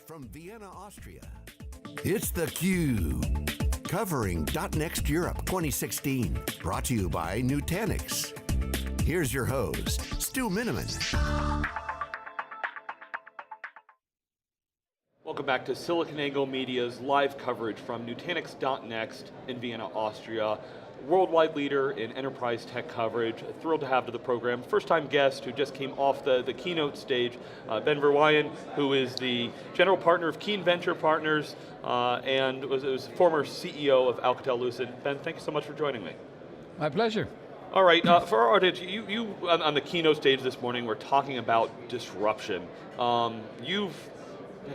from Vienna, Austria. It's theCUBE, covering .next Europe 2016, brought to you by Nutanix. Here's your host, Stu Miniman. Welcome back to SiliconANGLE Media's live coverage from Nutanix .next in Vienna, Austria. Worldwide leader in enterprise tech coverage. Thrilled to have to the program. First time guest who just came off the keynote stage, Ben Verwaayen, who is the general partner of Keen Venture Partners and was former CEO of Alcatel-Lucent. Ben, thank you so much for joining me. My pleasure. All right, for our audience, you on the keynote stage this morning were talking about disruption. You've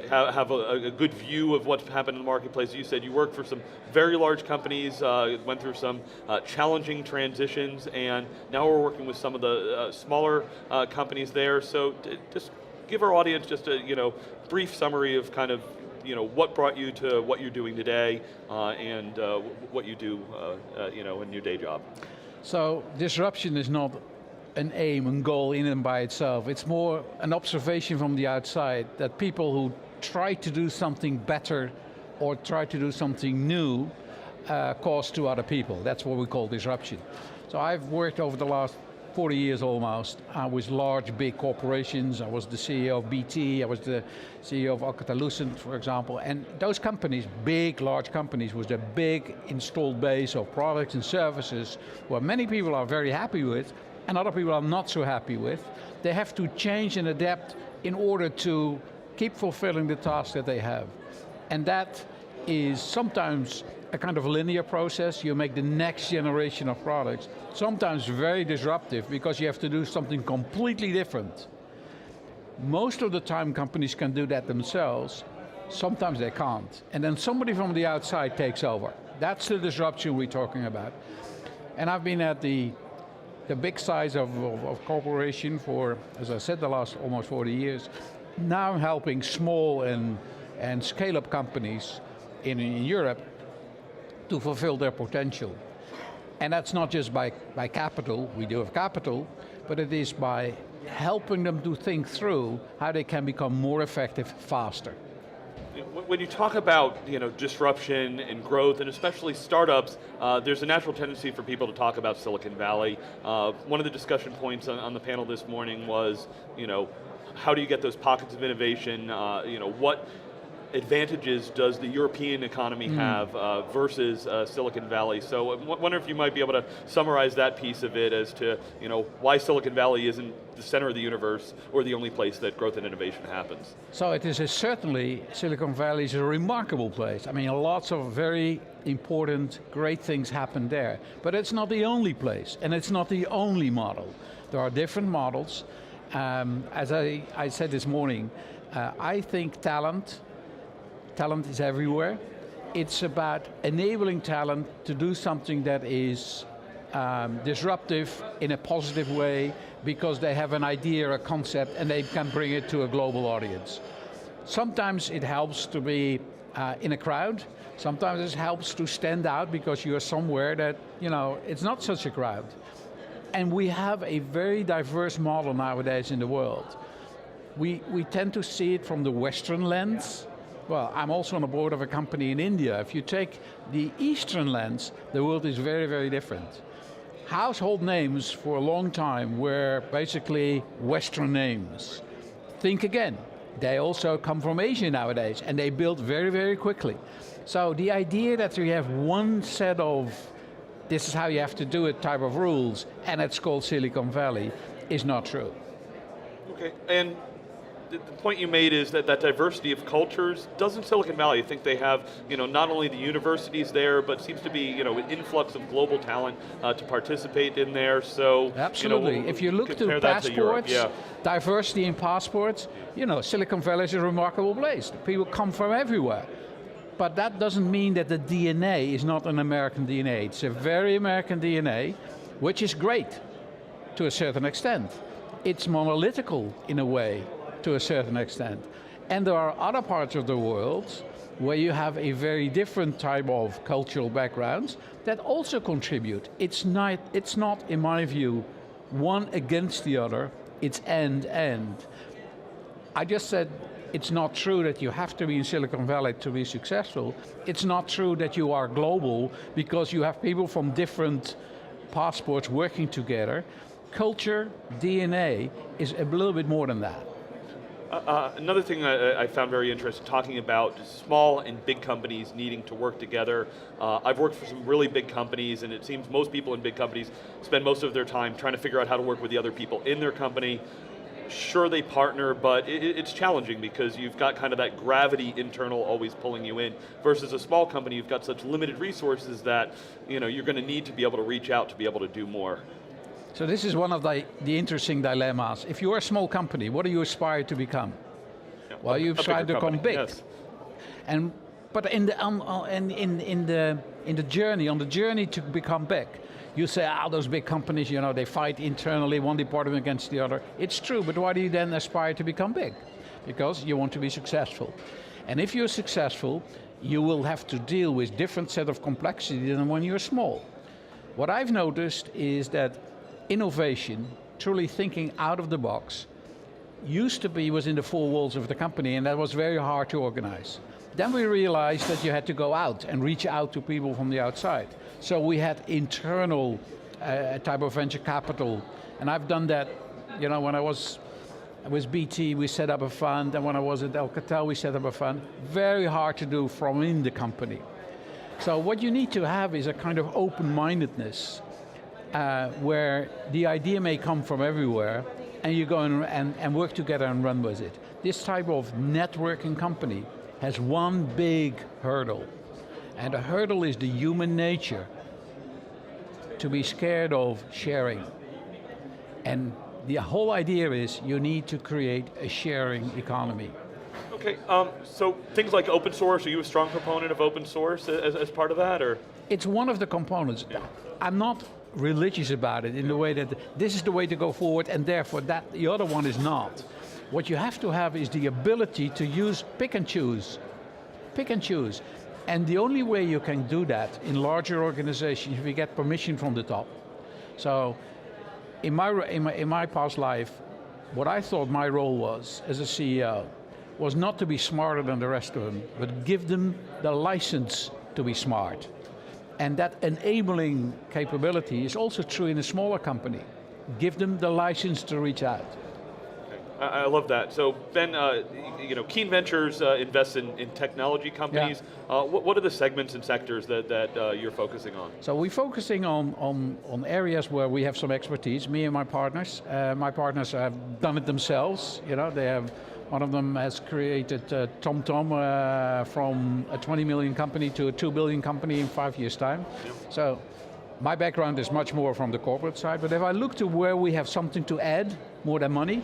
have a good view of what's happened in the marketplace. You said you worked for some very large companies, went through some challenging transitions, and now we're working with some of the smaller companies there. So just give our audience just a brief summary of kind of what brought you to what you're doing today and what you do in your day job. So disruption is not an aim and goal in and by itself. It's more an observation from the outside that people who try to do something better or try to do something new cause to other people. That's what we call disruption. So I've worked over the last 40 years almost with large, big corporations. I was the CEO of BT, I was the CEO of Alcatel-Lucent, for example, and those companies, big, large companies, with a big installed base of products and services, where many people are very happy with, and other people are not so happy with. They have to change and adapt in order to keep fulfilling the tasks that they have. And that is sometimes a kind of linear process. You make the next generation of products, sometimes very disruptive because you have to do something completely different. Most of the time companies can do that themselves, sometimes they can't. And then somebody from the outside takes over. That's the disruption we're talking about. And I've been at the big size of corporation for, as I said, the last almost 40 years. Now I'm helping small and scale-up companies in Europe to fulfill their potential. And that's not just by capital, we do have capital, but it is by helping them to think through how they can become more effective faster. When you talk about disruption and growth, and especially startups, there's a natural tendency for people to talk about Silicon Valley. One of the discussion points on the panel this morning was, how do you get those pockets of innovation? What advantages does the European economy have versus Silicon Valley? So I wonder if you might be able to summarize that piece of it as to why Silicon Valley isn't the center of the universe or the only place that growth and innovation happens. So it is certainly, Silicon Valley is a remarkable place. I mean, lots of very important, great things happen there. But it's not the only place, and it's not the only model. There are different models. As I said this morning, I think talent is everywhere. It's about enabling talent to do something that is disruptive in a positive way because they have an idea, a concept, and they can bring it to a global audience. Sometimes it helps to be in a crowd. Sometimes it helps to stand out because you're somewhere that, it's not such a crowd. And we have a very diverse model nowadays in the world. We tend to see it from the Western lens. Well, I'm also on the board of a company in India. If you take the Eastern lens, the world is very, very different. Household names for a long time were basically Western names. Think again, they also come from Asia nowadays, and they build very, very quickly. So the idea that we have one set of, this is how you have to do it type of rules, and it's called Silicon Valley, is not true. Okay, and the point you made is that diversity of cultures, doesn't Silicon Valley, I think they have, not only the universities there, but seems to be, an influx of global talent to participate in there, so. Absolutely, if you look to passports, diversity in passports, Silicon Valley is a remarkable place. People come from everywhere. But that doesn't mean that the DNA is not an American DNA. It's a very American DNA, which is great to a certain extent. It's monolithical in a way, to a certain extent. And there are other parts of the world where you have a very different type of cultural backgrounds that also contribute. It's not, in my view, one against the other, it's and. I just said It's not true that you have to be in Silicon Valley to be successful. It's not true that you are global because you have people from different passports working together. Culture, DNA, is a little bit more than that. Another thing I found very interesting, talking about small and big companies needing to work together. I've worked for some really big companies, and it seems most people in big companies spend most of their time trying to figure out how to work with the other people in their company. Sure, they partner, but it's challenging because you've got kind of that gravity internal always pulling you in, versus a small company, you've got such limited resources that you're going to need to be able to reach out to be able to do more. So this is one of the interesting dilemmas. If you're a small company, what do you aspire to become? Yeah, well, you aspire to become big. Yes. But in the journey to become big, you say, those big companies, they fight internally, one department against the other. It's true, but why do you then aspire to become big? Because you want to be successful. And if you're successful, you will have to deal with different set of complexity than when you're small. What I've noticed is that innovation, truly thinking out of the box, was in the four walls of the company, and that was very hard to organize. Then we realized that you had to go out and reach out to people from the outside. So we had internal type of venture capital, and I've done that, when I was BT, we set up a fund, and when I was at Alcatel, we set up a fund. Very hard to do from in the company. So what you need to have is a kind of open-mindedness, where the idea may come from everywhere, and you go and work together and run with it. This type of networking company has one big hurdle, and the hurdle is the human nature to be scared of sharing. And the whole idea is you need to create a sharing economy. Okay, so things like open source, are you a strong proponent of open source as part of that, or? It's one of the components. Yeah. I'm not religious about it in the way that this is the way to go forward and therefore the other one is not. What you have to have is the ability to use pick and choose. Pick and choose. And the only way you can do that in larger organizations, if you get permission from the top. So in my past life, what I thought my role was as a CEO was not to be smarter than the rest of them, but give them the license to be smart. And that enabling capability is also true in a smaller company. Give them the license to reach out. I love that. So Ben, Keen Ventures invests in technology companies. Yeah. What are the segments and sectors that you're focusing on? So we're focusing on areas where we have some expertise, me and my partners. My partners have done it themselves. One of them has created TomTom from a 20 million company to a 2 billion company in 5 years' time. Yep. So my background is much more from the corporate side, but if I look to where we have something to add, more than money,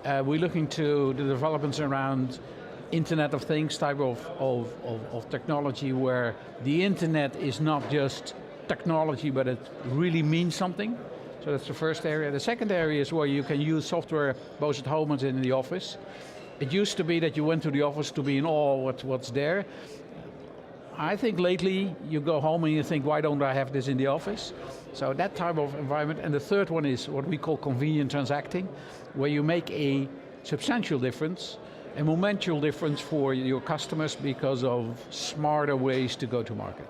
we're looking to the developments around Internet of Things type of technology, where the internet is not just technology, but it really means something. So that's the first area. The second area is where you can use software both at home and in the office. It used to be that you went to the office to be in awe of what's there. I think lately you go home and you think, why don't I have this in the office? So that type of environment. And the third one is what we call convenient transacting, where you make a substantial difference, a momentous difference for your customers because of smarter ways to go to market.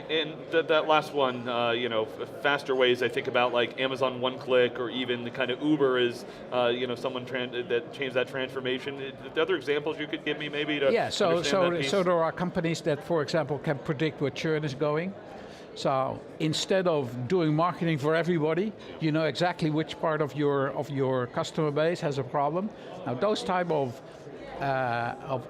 And that last one, faster ways, I think about like Amazon one-click, or even the kind of Uber is, someone that changed that transformation. Are there other examples you could give me maybe to understand that piece? So there are companies that, for example, can predict where churn is going. So instead of doing marketing for everybody, you know exactly which part of your customer base has a problem. Now those type of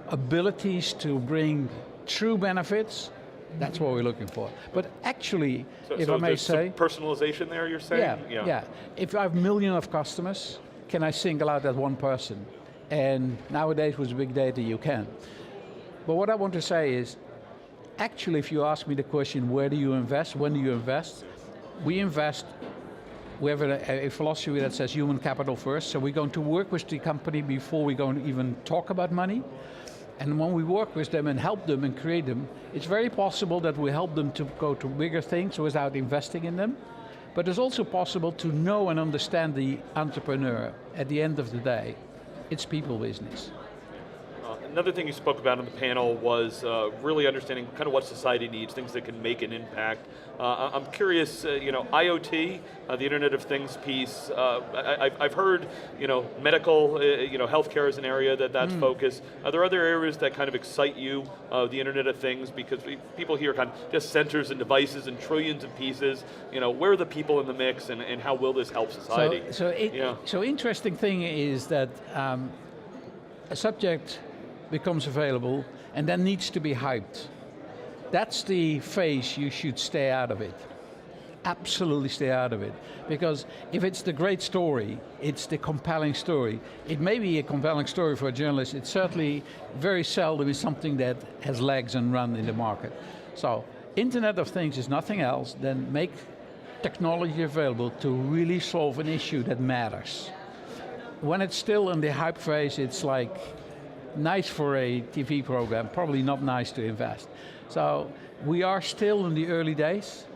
abilities to bring true benefits, that's what we're looking for. But actually, if I may say, some personalization there, you're saying? Yeah. If I have millions of customers, can I single out that one person? And nowadays with big data, you can. But what I want to say is, actually, if you ask me the question, where do you invest, when do you invest? We invest, we have a philosophy that says human capital first, so we're going to work with the company before we're going to even talk about money. And when we work with them and help them and create them, it's very possible that we help them to go to bigger things without investing in them. But it's also possible to know and understand the entrepreneur. At the end of the day, it's people business. Another thing you spoke about on the panel was really understanding kind of what society needs, things that can make an impact. I'm curious, IoT, the Internet of Things piece, I've heard, medical, healthcare is an area that's focused. Are there other areas that kind of excite you, the Internet of Things? Because people hear kind of just sensors and devices and trillions of pieces. Where are the people in the mix, and how will this help society? So interesting thing is that a subject becomes available and then needs to be hyped. That's the phase you should stay out of it. Absolutely stay out of it. Because if it's the great story, it's the compelling story. It may be a compelling story for a journalist, it's certainly very seldom is something that has legs and run in the market. So, Internet of Things is nothing else than make technology available to really solve an issue that matters. When it's still in the hype phase, it's like nice for a TV program, probably not nice to invest. So we are still in the early days,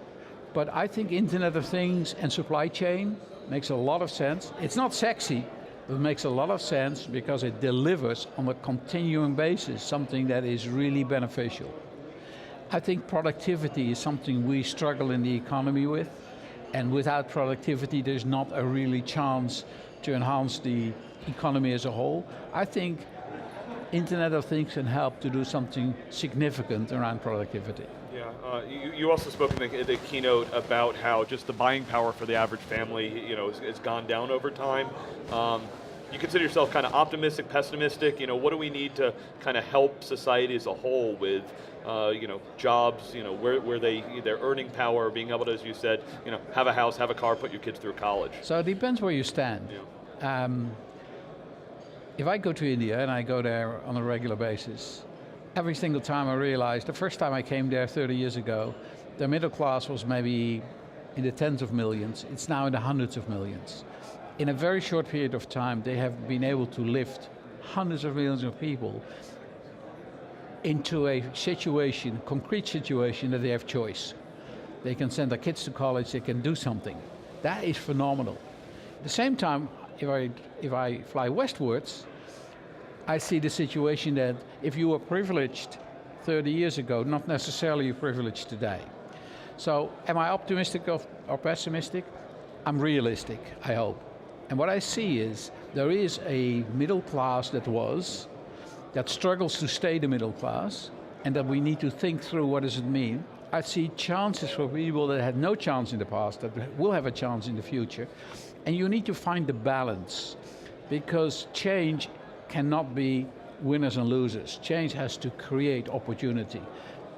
but I think Internet of Things and supply chain makes a lot of sense. It's not sexy, but it makes a lot of sense because it delivers on a continuing basis something that is really beneficial. I think productivity is something we struggle in the economy with, and without productivity there's not a really chance to enhance the economy as a whole. I think Internet of Things can help to do something significant around productivity. Yeah, you also spoke in the keynote about how just the buying power for the average family, has gone down over time. You consider yourself kind of optimistic, pessimistic. What do we need to kind of help society as a whole with, jobs, where their earning power, being able to, as you said, have a house, have a car, put your kids through college. So it depends where you stand. Yeah. If I go to India, and I go there on a regular basis, every single time I realize, the first time I came there 30 years ago, the middle class was maybe in the tens of millions, it's now in the hundreds of millions. In a very short period of time, they have been able to lift hundreds of millions of people into a situation, concrete situation, that they have choice. They can send their kids to college, they can do something. That is phenomenal. At the same time, if I fly westwards, I see the situation that if you were privileged 30 years ago, not necessarily privileged today. So am I optimistic or pessimistic? I'm realistic, I hope. And what I see is there is a middle class that struggles to stay the middle class, and that we need to think through what does it mean. I see chances for people that had no chance in the past, that will have a chance in the future. And you need to find the balance, because change cannot be winners and losers. Change has to create opportunity.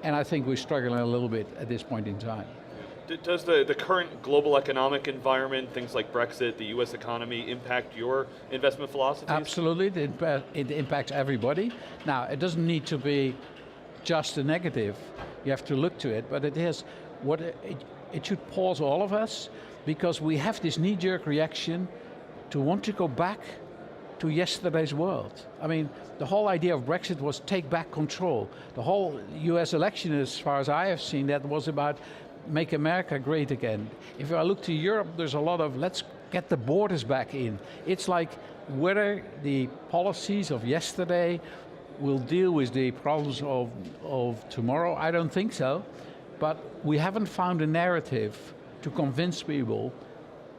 And I think we're struggling a little bit at this point in time. Does the current global economic environment, things like Brexit, the US economy, impact your investment philosophies? Absolutely, it impacts everybody. Now, it doesn't need to be just a negative. You have to look to it, but it should pause all of us, because we have this knee-jerk reaction to want to go back to yesterday's world. I mean, the whole idea of Brexit was take back control. The whole US election, as far as I have seen, that was about make America great again. If I look to Europe, there's a lot of let's get the borders back in. It's like whether the policies of yesterday will deal with the problems of tomorrow, I don't think so. But we haven't found a narrative to convince people,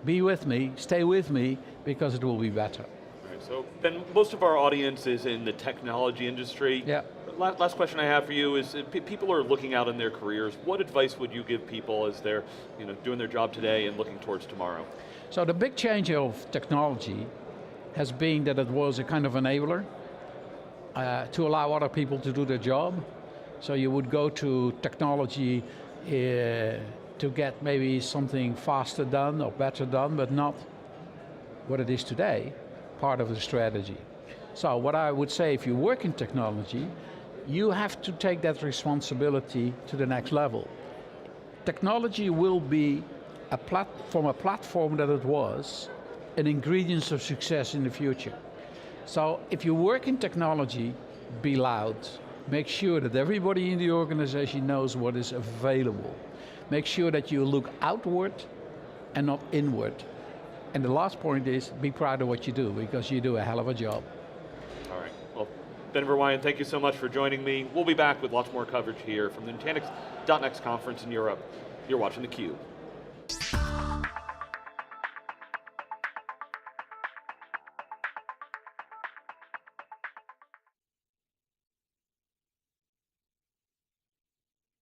be with me, stay with me, because it will be better. Right, so Ben, most of our audience is in the technology industry. Yeah. Last question I have for you is, people are looking out in their careers. What advice would you give people as they're doing their job today and looking towards tomorrow? So the big change of technology has been that it was a kind of enabler to allow other people to do their job. So you would go to technology to get maybe something faster done or better done, but not what it is today, part of the strategy. So what I would say, if you work in technology, you have to take that responsibility to the next level. Technology will be a platform that it was, an ingredient of success in the future. So if you work in technology, be loud. Make sure that everybody in the organization knows what is available. Make sure that you look outward and not inward. And the last point is, be proud of what you do, because you do a hell of a job. All right, well, Ben Verwaayen, thank you so much for joining me. We'll be back with lots more coverage here from the Nutanix .next conference in Europe. You're watching theCUBE.